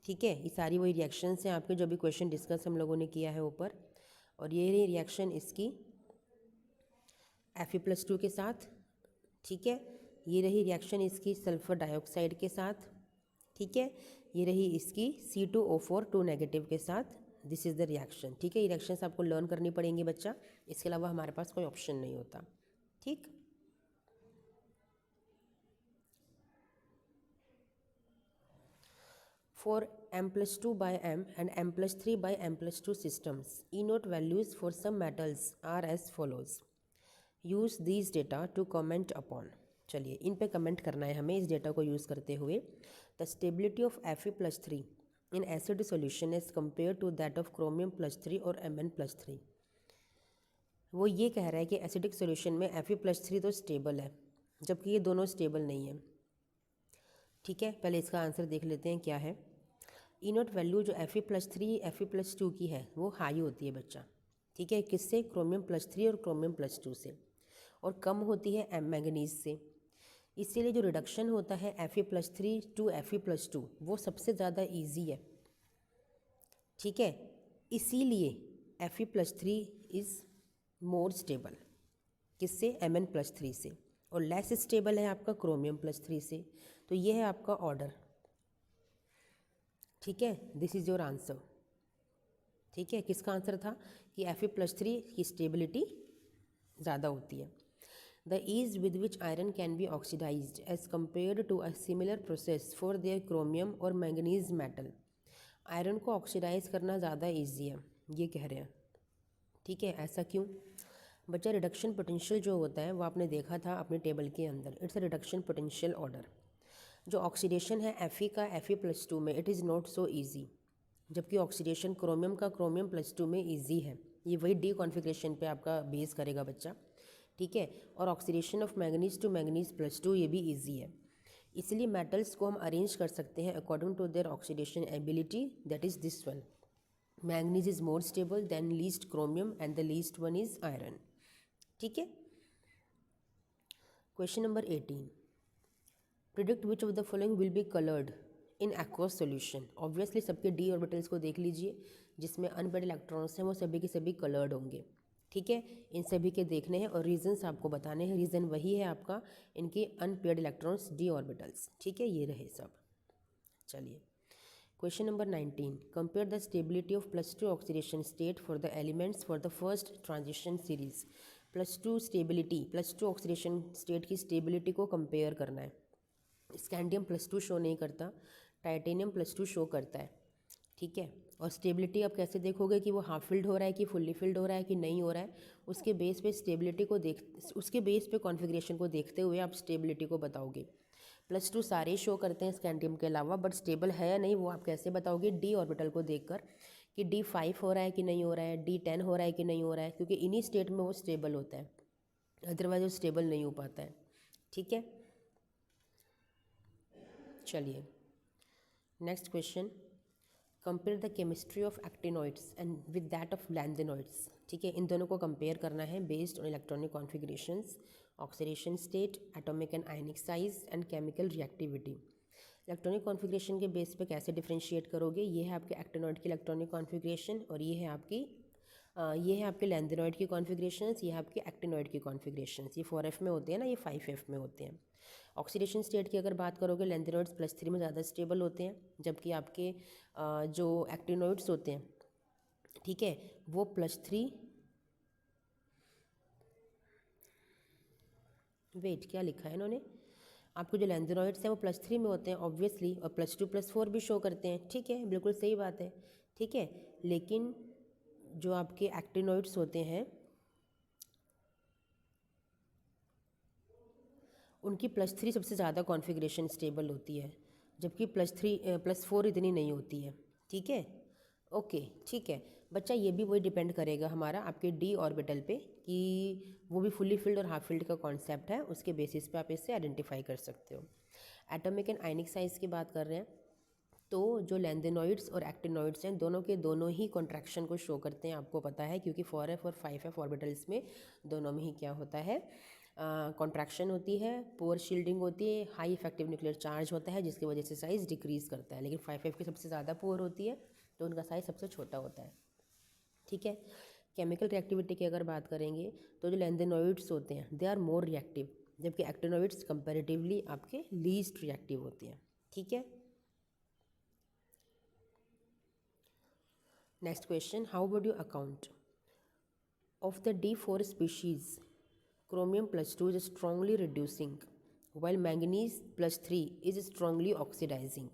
ठीक है, ये सारी वही रिएक्शंस हैं आपके जो भी क्वेश्चन डिस्कस हम लोगों ने किया है ऊपर, और ये रही रिएक्शन इसकी Fe+2 के साथ। ठीक है, ये रही रिएक्शन इसकी सल्फर डाइऑक्साइड के साथ। ठीक है, ये रही इसकी C2O4 2 नेगेटिव के साथ। This is the reaction. ठीक है, ये रिएक्शंस आपको लर्न करनी पड़ेंगी बच्चा, इसके अलावा हमारे पास कोई ऑप्शन नहीं होता। ठीक, For M+2 by M and M+3 by M+2 systems, E0 values for some metals are as follows. Use these data to comment upon. चलिए इन पे कमेंट करना है हमें इस डेटा को यूज़ करते हुए। The stability of Fe+3 in acid solution as compare to that of chromium और Mn+3। वो ये कह रहा है कि एसिडिक सॉल्यूशन में Fe+3 तो स्टेबल है जबकि ये दोनों स्टेबल नहीं है। ठीक है, पहले इसका आंसर देख लेते हैं क्या है। E0 वैल्यू जो Fe+3 Fe+2 की है वो हाई होती है बच्चा। ठीक है, किससे? क्रोमियम+3 और क्रोमियम+2 से, और कम होती है मैंगनीज से। इसीलिए जो रिडक्शन होता है Fe+3 टू Fe+2 वो सबसे ज़्यादा इजी है। ठीक है, इसीलिए Fe+3 इज़ मोर स्टेबल किससे? Mn+3 से, और लेस स्टेबल है आपका क्रोमियम+3 से। तो ये है आपका ऑर्डर। ठीक है, दिस इज़ योर आंसर। ठीक है, किसका आंसर था कि Fe+3 की स्टेबिलिटी ज़्यादा होती है। The ease with which iron can be oxidised as compared to a similar process for their chromium और मैंगनीज मेटल। आयरन को ऑक्सीडाइज करना ज़्यादा ईजी है ये कह रहे हैं। ठीक है, ऐसा क्यों? बच्चा रिडक्शन पोटेंशियल जो होता है वो आपने देखा था अपने टेबल के अंदर, it's a reduction potential order. जो ऑक्सीडेशन है Fe का Fe+2 में it is not so easy, जबकि ऑक्सीडेशन क्रोमियम का क्रोमियम+2 में ईजी है। ये वही डी कॉन्फ़िगरेशन पे आपका बेस करेगा बच्चा। ठीक है, और ऑक्सीडेशन ऑफ मैंगनीज टू मैंगनीज+2 ये भी ईजी है। इसलिए मेटल्स को हम अरेंज कर सकते हैं according to their oxidation ability, that is this one. Manganese is more stable than least chromium and the least one is iron. ठीक है, question number 18, predict which of the following will be coloured in aqueous solution. Obviously सबके डी ऑर्बिटल्स को देख लीजिए, जिसमें अनपेड इलेक्ट्रॉन्स हैं वो सभी के सभी कलर्ड होंगे। ठीक है, इन सभी के देखने हैं और रीजंस आपको बताने हैं। रीज़न वही है आपका इनके अनपेड इलेक्ट्रॉन्स डी ऑर्बिटल्स। ठीक है, ये रहे सब। चलिए question number 19, compare the stability of +2 oxidation state for the elements for the first transition series. +2 stability, +2 oxidation state की स्टेबिलिटी को कंपेयर करना है। स्कैंडियम +2 शो नहीं करता, टाइटेनियम +2 शो करता है। ठीक है, और स्टेबिलिटी आप कैसे देखोगे कि वो हाफ फिल्ड हो रहा है कि फुल्ली फिल्ड हो रहा है कि नहीं हो रहा है, उसके बेस पे स्टेबिलिटी को उसके बेस पे कॉन्फ़िगरेशन को देखते हुए आप स्टेबिलिटी को बताओगे। +2 सारे शो करते हैं स्कैंडियम के अलावा, बट स्टेबल है या नहीं वो आप कैसे बताओगे? डी ऑर्बिटल को देखकर कि D5 हो रहा है कि नहीं हो रहा है, D10 हो रहा है कि नहीं हो रहा है, क्योंकि इन्हीं स्टेट में वो स्टेबल होता है, अदरवाइज वो स्टेबल नहीं हो पाता है। ठीक है, चलिए next question, compare the chemistry of actinoids and with that of lanthanoids. ठीक है, इन दोनों को कंपेयर करना है based on electronic configurations, oxidation state, atomic and ionic size and chemical reactivity. Electronic configuration के बेस पे कैसे डिफरेंशिएट करोगे? ये है आपके एक्टिनॉइड की इलेक्ट्रॉनिक कॉन्फ़िगरेशन और ये है आपके लैंथेनॉइड की कॉन्फ़िगरेशंस, ये है आपके एक्टिनॉइड की कॉन्फ़िगरेशंस। ये 4F में होते हैं ना, ये 5F में होते हैं। ऑक्सीडेशन स्टेट की अगर बात करोगे, लैंथेनॉइड्स +3 में ज़्यादा स्टेबल होते हैं, जबकि आपके जो एक्टिनॉइड्स होते हैं, ठीक है, वो +3, वेट क्या लिखा है इन्होंने, आपको जो लैंथेनॉइड्स हैं वो +3 में होते हैं ऑब्वियसली, और +2 +4 भी शो करते हैं। ठीक है, बिल्कुल सही बात है। ठीक है, लेकिन जो आपके एक्टिनॉइड्स होते हैं उनकी +3 सबसे ज़्यादा कॉन्फ़िगरेशन स्टेबल होती है, जबकि +4 इतनी नहीं होती है। ठीक है, ओके, ठीक है बच्चा, ये भी वही डिपेंड करेगा हमारा आपके डी ऑर्बिटल पे कि वो भी फुल्ली फिल्ड और हाफ फिल्ड का कॉन्सेप्ट है, उसके बेसिस पे आप इससे आइडेंटिफाई कर सकते हो। एटॉमिक एंड आयनिक साइज की बात कर रहे हैं, तो जो लैंथेनॉइड्स और एक्टिनॉइड्स हैं दोनों के दोनों ही कॉन्ट्रैक्शन को शो करते हैं, आपको पता है, क्योंकि 4F और 5F ऑर्बिटल्स में दोनों में ही क्या होता है, कॉन्ट्रैक्शन होती है, पुअर शील्डिंग होती है, हाई इफेक्टिव न्यूक्लियर चार्ज होता है जिसकी वजह से साइज़ डिक्रीज़ करता है। लेकिन 5F की सबसे ज़्यादा पुअर होती है तो उनका साइज़ सबसे छोटा होता है। ठीक है, केमिकल रिएक्टिविटी की अगर बात करेंगे तो जो लैंथेनॉइड्स होते हैं दे आर मोर रिएक्टिव, जबकि एक्टिनॉइड्स कंपैरेटिवली आपके लीस्ट रिएक्टिव होती हैं। ठीक है, next question, how would you account of the D4 species chromium +2 is strongly reducing while manganese +3 is strongly oxidizing।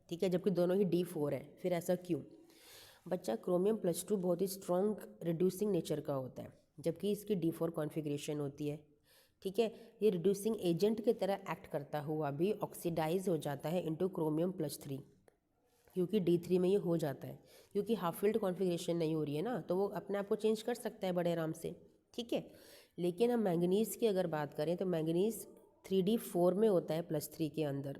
ठीक है, जबकि दोनों ही D4 है, फिर ऐसा क्यों? बच्चा, क्रोमियम +2 बहुत ही स्ट्रॉन्ग रिड्यूसिंग नेचर का होता है, जबकि इसकी D4 कॉन्फ़िगरेशन होती है। ठीक है, ये रिड्यूसिंग एजेंट की तरह एक्ट करता हुआ भी ऑक्सीडाइज हो जाता है इनटू क्रोमियम +3, क्योंकि D3 में ये हो जाता है, क्योंकि हाफ फिल्ड कॉन्फ़िगरेशन नहीं हो रही है ना, तो वो अपने आप को चेंज कर सकता है बड़े आराम से। ठीक है, लेकिन हम मैंगनीज़ की अगर बात करें तो मैंगनीज़ 3D4 में होता है +3 के अंदर।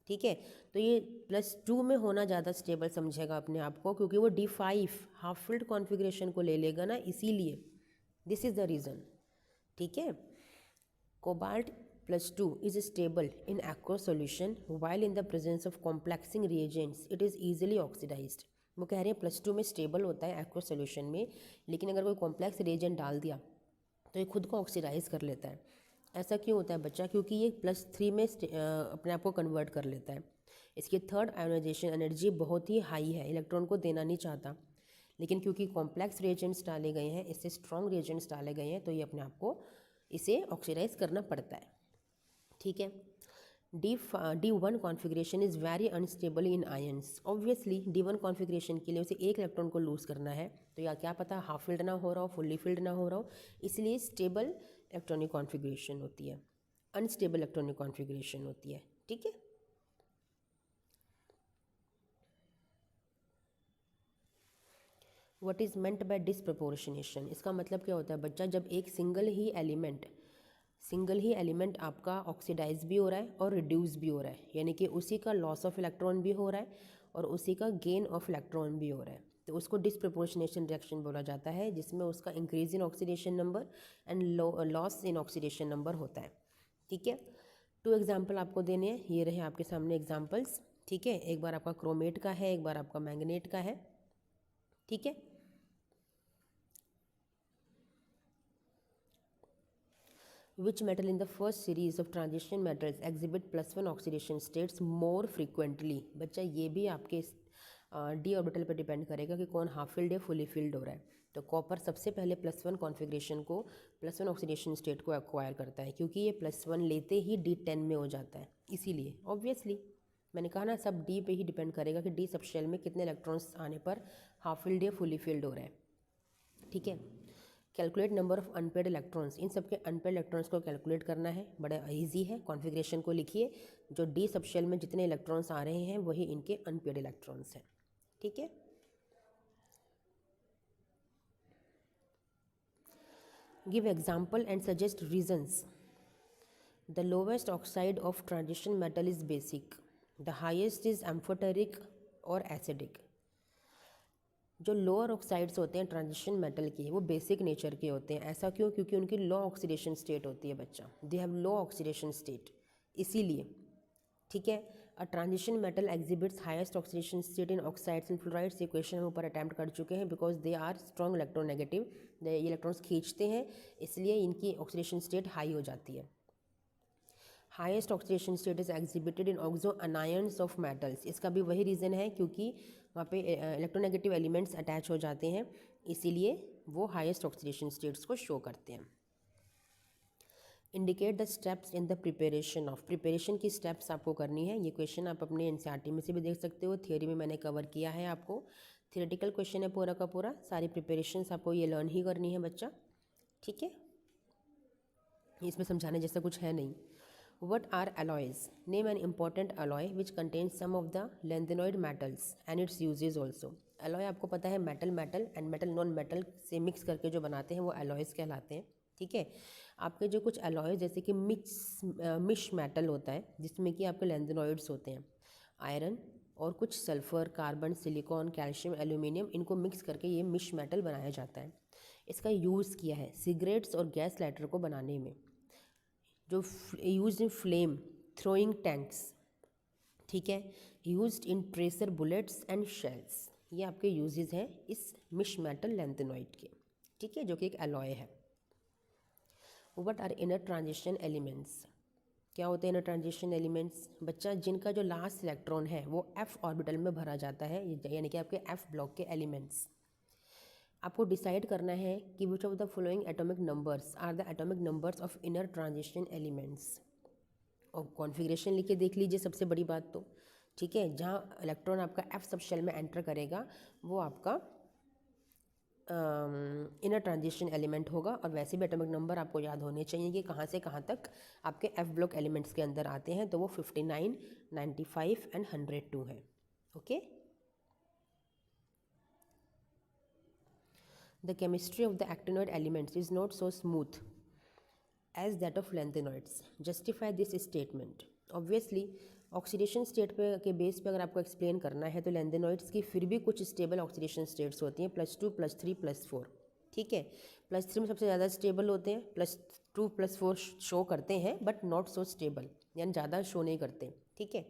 ठीक है, तो ये +2 में होना ज़्यादा स्टेबल समझेगा अपने आप को, क्योंकि वो D5 हाफ फिल्ड कॉन्फ़िगरेशन को ले लेगा ना, इसीलिए दिस इज़ द रीज़न। ठीक है, cobalt +2 is stable in aqueous solution while in the presence of complexing reagents it is easily oxidized। वो कह रहे हैं +2 में स्टेबल होता है aqueous solution में, लेकिन अगर कोई कॉम्प्लेक्स रिएजेंट डाल दिया तो ये खुद को ऑक्सीडाइज कर लेता है। ऐसा क्यों होता है बच्चा? क्योंकि ये +3 में अपने आप को कन्वर्ट कर लेता है। इसकी थर्ड आयोनाइजेशन एनर्जी बहुत ही हाई है, इलेक्ट्रॉन को देना नहीं चाहता, लेकिन क्योंकि कॉम्प्लेक्स रिएजेंट्स डाले गए हैं, इससे स्ट्रॉन्ग रिएजेंट्स डाले गए हैं, तो ये अपने आप को इसे ऑक्सीडाइज करना पड़ता है। ठीक है, D1 configuration is very unstable in ions. Obviously D1 configuration के लिए उसे एक इलेक्ट्रॉन को लूज़ करना है, तो या क्या पता हाफ फिल्ड ना हो रहा हो, फुल्ली फिल्ड ना हो रहा हो, इसलिए स्टेबल इलेक्ट्रॉनिक कॉन्फ़िगरेशन होती है, अनस्टेबल इलेक्ट्रॉनिक कॉन्फ़िगरेशन होती है। ठीक है, what is meant by disproportionation? इसका मतलब क्या होता है बच्चा? जब एक सिंगल ही एलिमेंट आपका ऑक्सीडाइज भी हो रहा है और रिड्यूस भी हो रहा है, यानी कि उसी का लॉस ऑफ इलेक्ट्रॉन भी हो रहा है और उसी का गेन ऑफ इलेक्ट्रॉन भी हो रहा है, तो उसको डिसप्रपोर्शनेशन रिएक्शन बोला जाता है, जिसमें उसका increase in oxidation number and loss in oxidation number होता है। ठीक है। 2 एग्जाम्पल आपको देने हैं, ये रहे आपके सामने एग्जाम्पल्स। ठीक है, एक बार आपका क्रोमेट का है, एक बार आपका मैंगनेट का है। ठीक है, which metal in the first series of transition metals exhibit +1 oxidation states more frequently। बच्चा ये भी आपके डी ऑर्बिटल पे डिपेंड करेगा कि कौन हाफ फिल्ड या फुली फिल्ड हो रहा है। तो कॉपर सबसे पहले +1 कॉन्फ़िगरेशन को +1 ऑक्सीडेशन स्टेट को एक्वायर करता है, क्योंकि ये +1 लेते ही D10 में हो जाता है। इसीलिए ऑब्वियसली मैंने कहा ना, सब डी पे ही डिपेंड करेगा कि डी सब शेल में कितने इलेक्ट्रॉन्स आने पर हाफ फिल्ड या फुली फिल्ड हो रहा है। ठीक है, calculate number of unpaid electrons, इन सबके अनपेड इलेक्ट्रॉन्स को कैलकुलेट करना है, बड़ा इजी है। कॉन्फ़िगरेशन को लिखिए, जो डी सब शेल में जितने इलेक्ट्रॉन्स आ रहे हैं वही इनके अनपेड इलेक्ट्रॉन्स हैं। ठीक है, give example and suggest reasons. The lowest oxide of transition metal is basic, the highest is amphoteric और एसिडिक। जो लोअर ऑक्साइड्स होते हैं ट्रांजिशन मेटल के, वो बेसिक नेचर के होते हैं। ऐसा क्यों? क्योंकि उनकी लो ऑक्सीडेशन स्टेट होती है बच्चा, they have low oxidation state, इसीलिए। ठीक है, a transition metal exhibits highest oxidation state in oxides and fluorides. ये क्वेश्चन हम ऊपर अटैम्प्ट कर चुके हैं, because they are strong electronegative, ये इलेक्ट्रॉन्स खींचते हैं, इसलिए इनकी ऑक्सीडेशन स्टेट हाई हो जाती है। Highest oxidation state is exhibited in oxo anions of metals. इसका भी वही रीज़न है, क्योंकि वहाँ पे इलेक्ट्रोनेगेटिव एलिमेंट्स अटैच हो जाते हैं, इसीलिए वो हाईएस्ट ऑक्सीडेशन स्टेट्स को शो करते हैं। Indicate the steps in the preparation of, preparation की स्टेप्स आपको करनी है। ये क्वेश्चन आप अपने एनसीईआरटी में से भी देख सकते हो, थियोरी में मैंने कवर किया है आपको। थियोरेटिकल क्वेश्चन है पूरा का पूरा, सारी प्रिपरेशंस आपको ये लर्न ही करनी है बच्चा। ठीक है, इसमें समझाने जैसा कुछ है नहीं। What are alloys? Name an important alloy which contains some of the lanthanoid metals and its uses also. alloy आपको पता है metal metal and metal non metal से मिक्स करके जो बनाते हैं वो alloys कहलाते हैं। ठीक है, आपके जो कुछ alloys जैसे कि मिश मेटल होता है, जिसमें कि आपके लैंथेनॉइड्स होते हैं, आयरन और कुछ sulphur, carbon, silicon, calcium, aluminium, इनको मिक्स करके ये मिश मेटल बनाया जाता है। इसका यूज़ किया है सिगरेट्स और गैस लाइटर को बनाने में, जो use in flame throwing tanks. ठीक है, used in tracer bullets and shells. ये आपके यूजेस हैं इस मिश मेटल लैंथेनॉइड के। ठीक है, जो कि एक अलॉय है। What are inner transition elements? क्या होते हैं इनर ट्रांजिशन एलिमेंट्स? बच्चा, जिनका जो लास्ट इलेक्ट्रॉन है वो एफ ऑर्बिटल में भरा जाता है, यानी कि आपके एफ ब्लॉक के एलिमेंट्स। आपको डिसाइड करना है कि which of the following atomic numbers are the atomic numbers of inner transition elements. और कॉन्फ़िगरेशन लिख के देख लीजिए, सबसे बड़ी बात तो। ठीक है, जहाँ इलेक्ट्रॉन आपका एफ सब शेल में एंटर करेगा वो आपका इनर ट्रांजिशन एलिमेंट होगा। और वैसे भी एटॉमिक नंबर आपको याद होने चाहिए कि कहाँ से कहाँ तक आपके एफ ब्लॉक एलिमेंट्स के अंदर आते हैं, तो वो 59, 95 एंड 102 है। Okay, The chemistry of the actinoid elements is not so smooth as that of lanthanoids. Justify this statement. Obviously, oxidation state पे के बेस पे अगर आपको एक्सप्लेन करना है तो लैंथेनॉइड्स की फिर भी कुछ स्टेबल ऑक्सीडेशन स्टेट्स होती हैं, +2, +3, +4। ठीक है, +3 में सबसे ज़्यादा स्टेबल होते हैं, +2, +4 शो करते हैं बट नॉट सो स्टेबल, यानी ज़्यादा शो नहीं करते। ठीक है,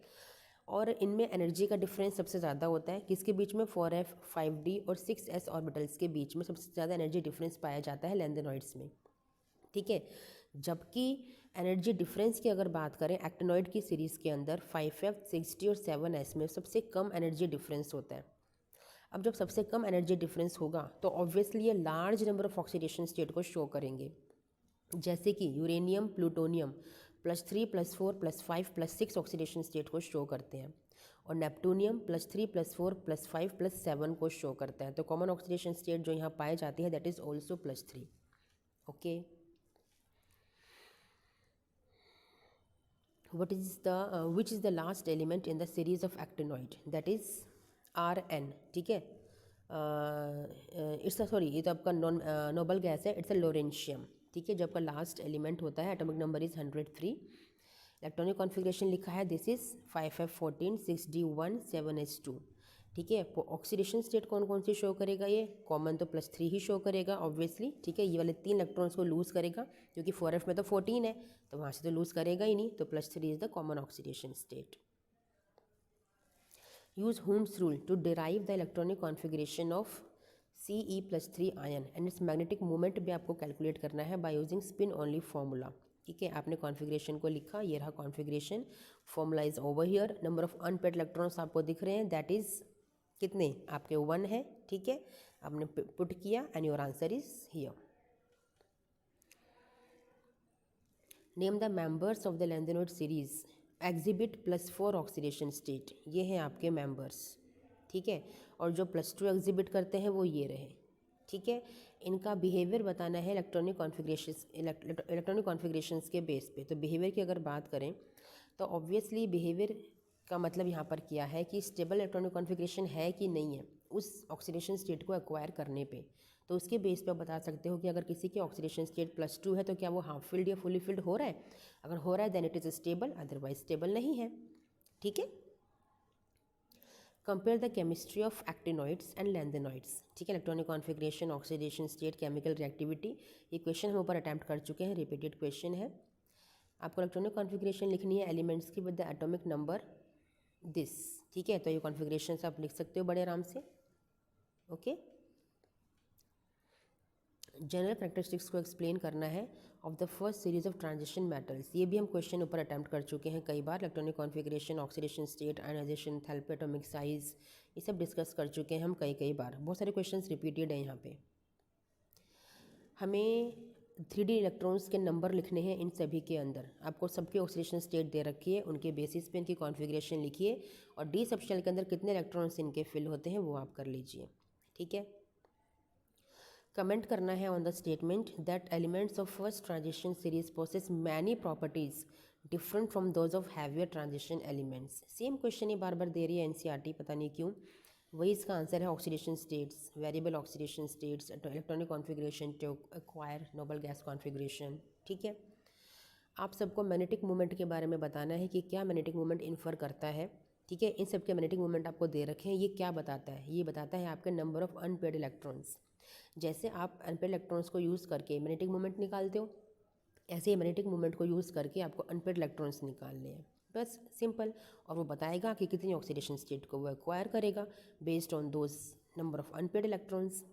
और इनमें एनर्जी का डिफरेंस सबसे ज़्यादा होता है, किसके बीच में? 4f, 5d और 6s ऑर्बिटल्स के बीच में सबसे ज़्यादा एनर्जी डिफरेंस पाया जाता है लैंथेनॉइड्स में। ठीक है, जबकि एनर्जी डिफरेंस की अगर बात करें एक्टिनॉइड की सीरीज़ के अंदर 5f, 6d और 7s में सबसे कम एनर्जी डिफरेंस होता है। अब जब सबसे कम एनर्जी डिफरेंस होगा तो ऑब्वियसली ये large number of oxidation state को शो करेंगे, जैसे कि यूरेनियम, प्लूटोनियम +3, +4, +5, +6 ऑक्सीडेशन स्टेट को शो करते हैं, और नेपटूनियम +3, +4, +5, +7 को शो करता है। तो कॉमन ऑक्सीडेशन स्टेट जो यहाँ पाई जाती है that is also +3। Okay, which is the last element in the series of actinoid? That is Rn। ठीक है, इट्स सॉरी, ये तो आपका नोबल गैस है, इट्स अ लोरेंशियम। ठीक है, जो आपका लास्ट एलिमेंट होता है, atomic number is 103। Electronic configuration लिखा है, this is 5f14, 6d1, 7s2। ठीक है। ऑक्सीडेशन स्टेट कौन कौन सी शो करेगा, ये कॉमन तो +3 ही शो करेगा ऑब्वियसली, ठीक है। ये वाले 3 इलेक्ट्रॉन्स को लूज़ करेगा, क्योंकि 4f में तो 14 है, तो वहाँ से तो लूज़ करेगा ही नहीं, तो +3 is the common oxidation state. Use Hund's rule to derive the electronic configuration of Ce+3 ion and its magnetic moment भी आपको कैलकुलेट करना है by using spin only formula, ठीक है। आपने कॉन्फिगरेशन को लिखा, ये रहा configuration, formula is over here, number of unpaid electrons आपको दिख रहे हैं, दैट इज कितने आपके 1 है, ठीक है। आपने पुट किया and your answer is here. Name the members of the lanthanoid series exhibit +4 oxidation state, ये हैं आपके मेंबर्स, ठीक है। और जो +2 एग्जिबिट करते हैं वो ये रहे, ठीक है। इनका बिहेवियर बताना है इलेक्ट्रॉनिक कॉन्फ़िगरेशंस के बेस पे। तो बिहेवियर की अगर बात करें तो ऑब्वियसली बिहेवियर का मतलब यहाँ पर क्या है कि स्टेबल इलेक्ट्रॉनिक कॉन्फ़िगरेशन है कि नहीं है उस ऑक्सीडेशन स्टेट को एक्वायर करने पे। तो उसके बेस पे आप बता सकते हो कि अगर किसी की ऑक्सीडेशन स्टेट +2 है तो क्या वो हाफ फिल्ड या फुली फिल्ड हो रहा है। अगर हो रहा है then it is stable, otherwise stable नहीं है, ठीक है। Compare the chemistry of actinoids and lanthanoids, ठीक है। Electronic configuration, oxidation state, chemical reactivity, ये क्वेश्चन हम ऊपर अटैम्प्ट कर चुके हैं, रिपीटेड क्वेश्चन है। आपको इलेक्ट्रॉनिक कॉन्फिगरेशन लिखनी है एलिमेंट्स की with the atomic number this, ठीक है। तो ये कॉन्फिगरेशन आप लिख सकते हो बड़े आराम से, ओके। जनरल कैरेक्टरिस्टिक्स को एक्सप्लेन करना है of the first series of transition metals, ये भी हम क्वेश्चन ऊपर अटैम्प्ट कर चुके हैं कई बार। Electronic configuration, oxidation state, ionization, enthalpy, atomic size, ये सब डिस्कस कर चुके हैं हम कई बार। बहुत सारे क्वेश्चंस रिपीटेड हैं यहाँ पे। हमें 3D इलेक्ट्रॉन्स के नंबर लिखने हैं इन सभी के अंदर। आपको सबकी ऑक्सीडेशन स्टेट दे रखी है, उनके बेसिस पे इनकी कॉन्फिगरेशन लिखिए और डी सबशेल के अंदर कितने इलेक्ट्रॉन्स इनके फिल होते हैं वो आप कर लीजिए, ठीक है। कमेंट करना है on the statement that elements of first transition series possess many properties different from those of heavier transition elements. Same question ही बार बार दे रही है एनसीईआरटी, पता नहीं क्यों। वही इसका आंसर है oxidation states, variable oxidation states, electronic configuration to acquire noble gas configuration, ठीक है। आप सबको मैग्नेटिक मूवमेंट के बारे में बताना है कि क्या मैग्नेटिक मूवमेंट इन्फर करता है, ठीक है। इन सब के मैग्नेटिक मूवमेंट आपको दे रखे हैं, ये क्या बताता है, ये बताता है आपके नंबर ऑफ अनपेड इलेक्ट्रॉन्स। जैसे आप अनपेड इलेक्ट्रॉन्स को यूज़ करके मैग्नेटिक मूवमेंट निकालते हो, ऐसे ही मैग्नेटिक मूवमेंट को यूज़ करके आपको अनपेड इलेक्ट्रॉन्स निकालने हैं, बस सिंपल। और वो बताएगा कि कितनी ऑक्सीडेशन स्टेट को वो एक्वायर करेगा based on those number of unpaired electrons,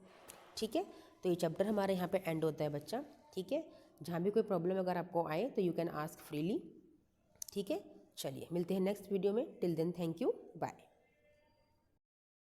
ठीक है। तो ये चैप्टर हमारे यहाँ पे एंड होता है बच्चा, ठीक है। जहाँ भी कोई प्रॉब्लम अगर आपको आए तो यू कैन आस्क फ्रीली, ठीक है। चलिए मिलते हैं नेक्स्ट वीडियो में, till then thank you, bye.